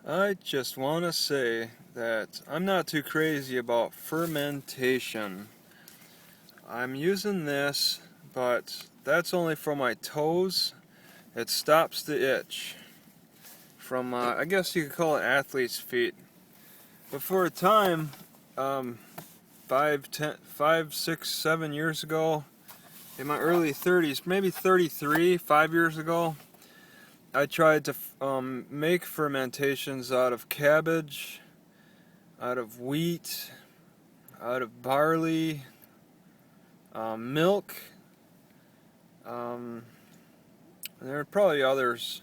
I just want to say that I'm not too crazy about fermentation. I'm using this, but that's only for my toes. It stops the itch from, I guess you could call it athlete's feet. But for a time, um, 6, 7 years ago, in my early 30s, maybe 33, 5 years ago, I tried to make fermentations out of cabbage, out of wheat, out of barley, milk, and there are probably others.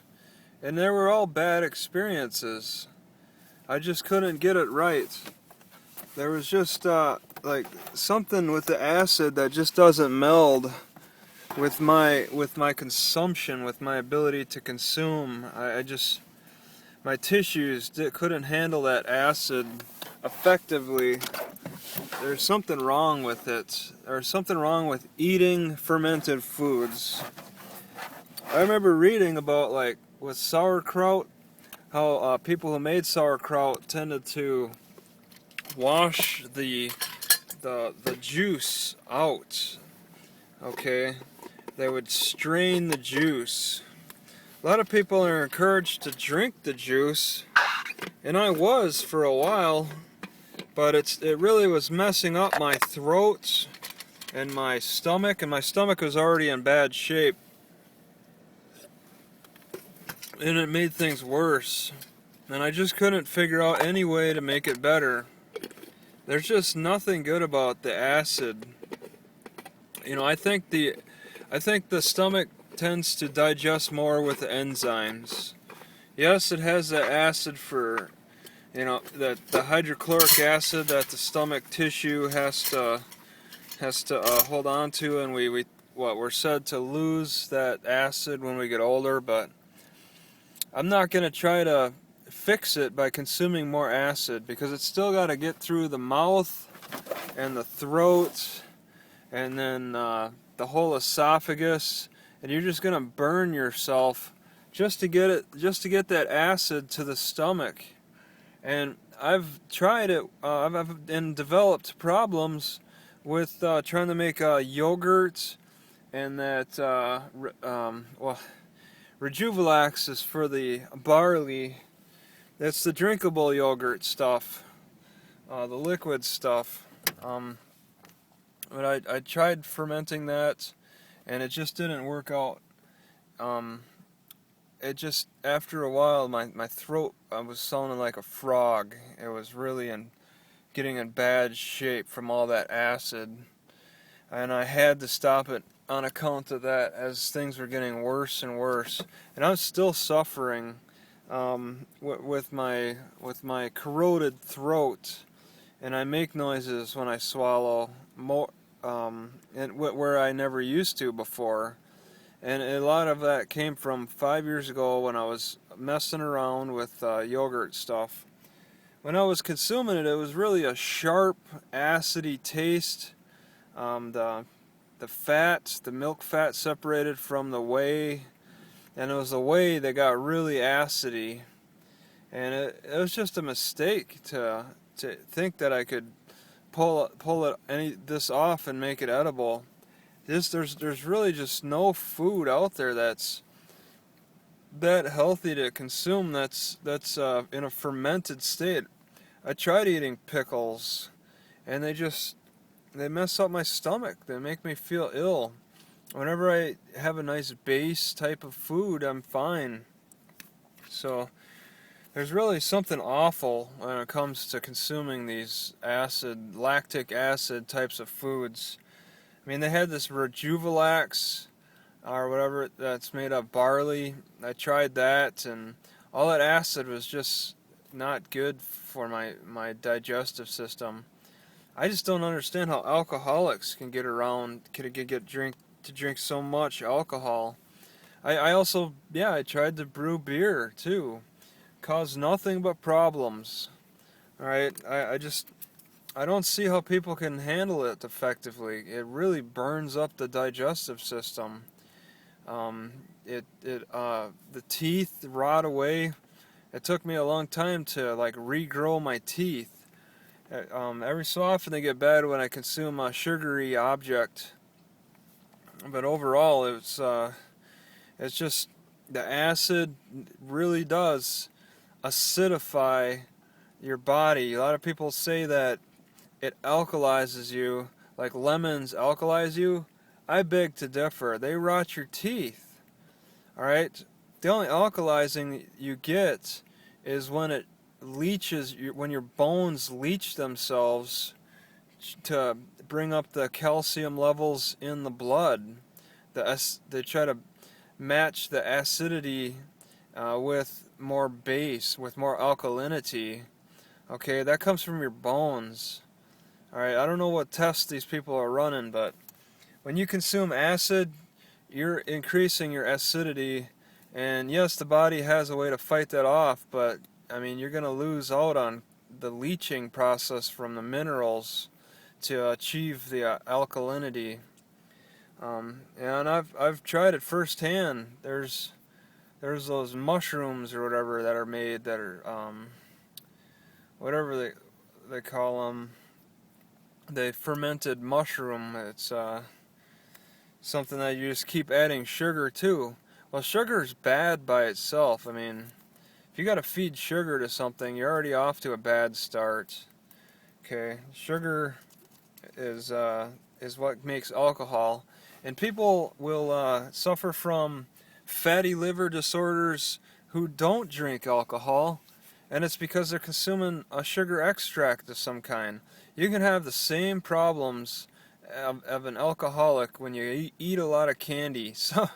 And they were all bad experiences. I just couldn't get it right. There was just like something with the acid that just doesn't meld with my consumption, with my ability to consume. I just my tissues couldn't handle that acid effectively. There's something wrong with it. There's something wrong with eating fermented foods. I remember reading about, like, with sauerkraut, how people who made sauerkraut tended to wash the juice out. Okay, they would strain the juice. A lot of people are encouraged to drink the juice, and I was for a while, but it really was messing up my throat and my stomach was already in bad shape, and it made things worse, and I just couldn't figure out any way to make it better. There's just nothing good about the acid. You know, I think the stomach tends to digest more with the enzymes. Yes, it has the acid for, you know, the hydrochloric acid that the stomach tissue has to hold on to, and we're said to lose that acid when we get older. But I'm not going to try to fix it by consuming more acid, because it's still got to get through the mouth and the throat and then the whole esophagus, and you're just going to burn yourself just to get that acid to the stomach. And I've tried it. I've developed problems with trying to make yogurt, and that Rejuvelax is for the barley. That's the drinkable yogurt stuff, the liquid stuff. But I tried fermenting that, and it just didn't work out. It just, after a while, my throat, I was sounding like a frog. It was really getting in bad shape from all that acid, and I had to stop it on account of that, as things were getting worse and worse. And I was still suffering with my corroded throat, and I make noises when I swallow more, and where I never used to before. And a lot of that came from 5 years ago when I was messing around with yogurt stuff. When I was consuming it, it was really a sharp, acidy taste. The fat, the milk fat separated from the whey, and it was the whey that got really acidy. And it was just a mistake to think that I could pull this off and make it edible. There's really just no food out there that's that healthy to consume that's in a fermented state. I tried eating pickles, and they mess up my stomach. They make me feel ill. Whenever I have a nice base type of food, I'm fine. So there's really something awful when it comes to consuming these lactic acid types of foods. I mean, they had this Rejuvelax or whatever that's made of barley. I tried that, and all that acid was just not good for my digestive system. I just don't understand how alcoholics can drink so much alcohol. I also, I tried to brew beer too. Caused nothing but problems. Alright, I don't see how people can handle it effectively. It really burns up the digestive system. The teeth rot away, it took me a long time to like regrow my teeth. Every so often they get bad when I consume a sugary object, but overall it's just the acid really does acidify your body. A lot of people say that it alkalizes you, like lemons alkalize you. I beg to differ. They rot your teeth. Alright? The only alkalizing you get is when it leaches, when your bones leach themselves to bring up the calcium levels in the blood. They try to match the acidity with more base, with more alkalinity. Okay, that comes from your bones. Alright, I don't know what tests these people are running, but when you consume acid, you're increasing your acidity, and yes, the body has a way to fight that off, but I mean, you're going to lose out on the leaching process from the minerals to achieve the alkalinity. And I've tried it firsthand. There's those mushrooms or whatever that are made that are whatever they call them. The fermented mushroom. It's something that you just keep adding sugar to. Well, sugar's bad by itself. I mean, if you got to feed sugar to something, you're already off to a bad start. Okay, sugar is what makes alcohol, and people will suffer from fatty liver disorders who don't drink alcohol, and it's because they're consuming a sugar extract of some kind. You can have the same problems of an alcoholic when you eat a lot of candy. So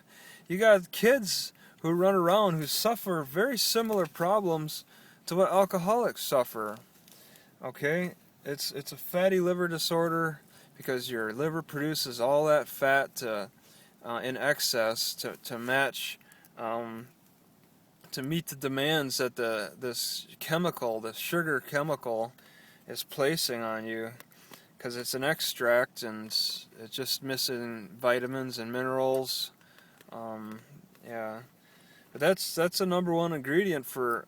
you got kids who run around who suffer very similar problems to what alcoholics suffer. Okay, it's a fatty liver disorder because your liver produces all that fat in excess to match to meet the demands that this sugar chemical, is placing on you, because it's an extract and it's just missing vitamins and minerals. Yeah, but that's the number one ingredient for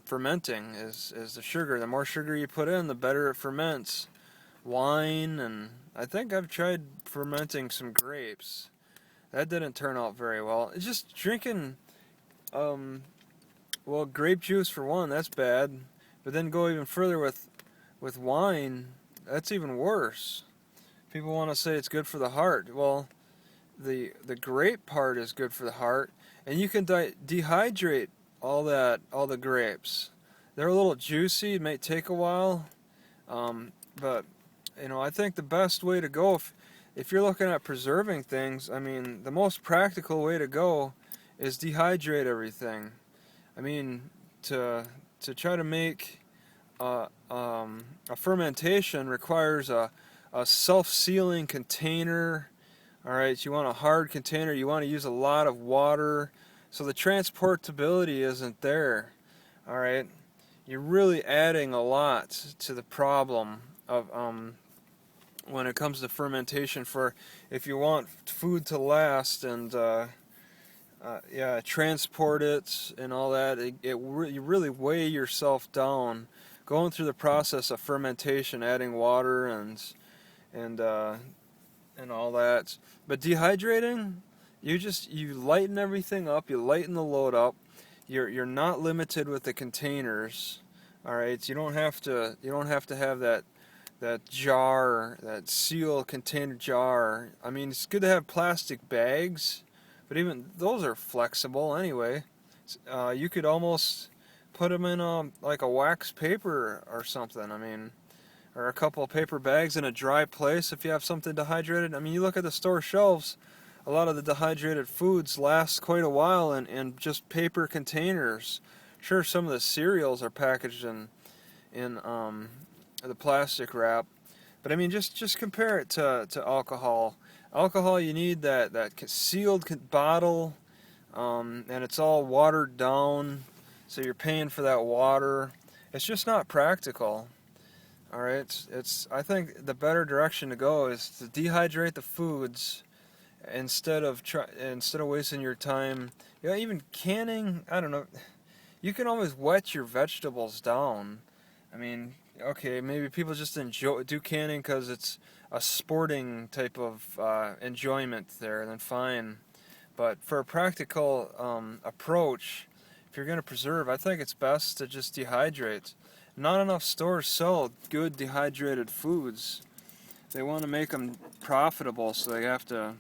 fermenting is the sugar. The more sugar you put in, the better it ferments. Wine, and I think I've tried fermenting some grapes. That didn't turn out very well. It's just drinking, well, grape juice for one, that's bad. But then go even further with wine, that's even worse. People want to say it's good for the heart. Well, the grape part is good for the heart, and you can dehydrate all the grapes. They're a little juicy. It may take a while, but I think the best way to go if you're looking at preserving things, I mean, the most practical way to go is dehydrate everything. I mean, to try to make a fermentation requires a self-sealing container. All right, you want a hard container. You want to use a lot of water, so the transportability isn't there. All right, you're really adding a lot to the problem of when it comes to fermentation. For if you want food to last and transport it and all that, you really weigh yourself down going through the process of fermentation, adding water and all that. But dehydrating, you lighten everything up, you lighten the load up. You're not limited with the containers. All right, you don't have to have that jar, that seal container jar. I mean, it's good to have plastic bags, but even those are flexible anyway. You could almost put them in like a wax paper or something. I mean, or a couple of paper bags in a dry place if you have something dehydrated. I mean, you look at the store shelves, a lot of the dehydrated foods last quite a while in just paper containers. Sure, some of the cereals are packaged in the plastic wrap, but I mean, just compare it to alcohol. Alcohol, you need that sealed bottle, and it's all watered down, so you're paying for that water. It's just not practical. All right, I think the better direction to go is to dehydrate the foods instead of wasting your time. Even canning. I don't know. You can always wet your vegetables down. I mean, okay, maybe people just do canning because it's a sporting type of enjoyment there, then fine. But for a practical approach, if you're going to preserve, I think it's best to just dehydrate. Not enough stores sell good dehydrated foods. They want to make them profitable, so they have to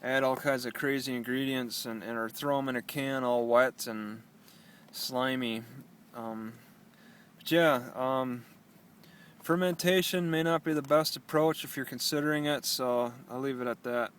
add all kinds of crazy ingredients and or throw them in a can all wet and slimy. But yeah, fermentation may not be the best approach if you're considering it, so I'll leave it at that.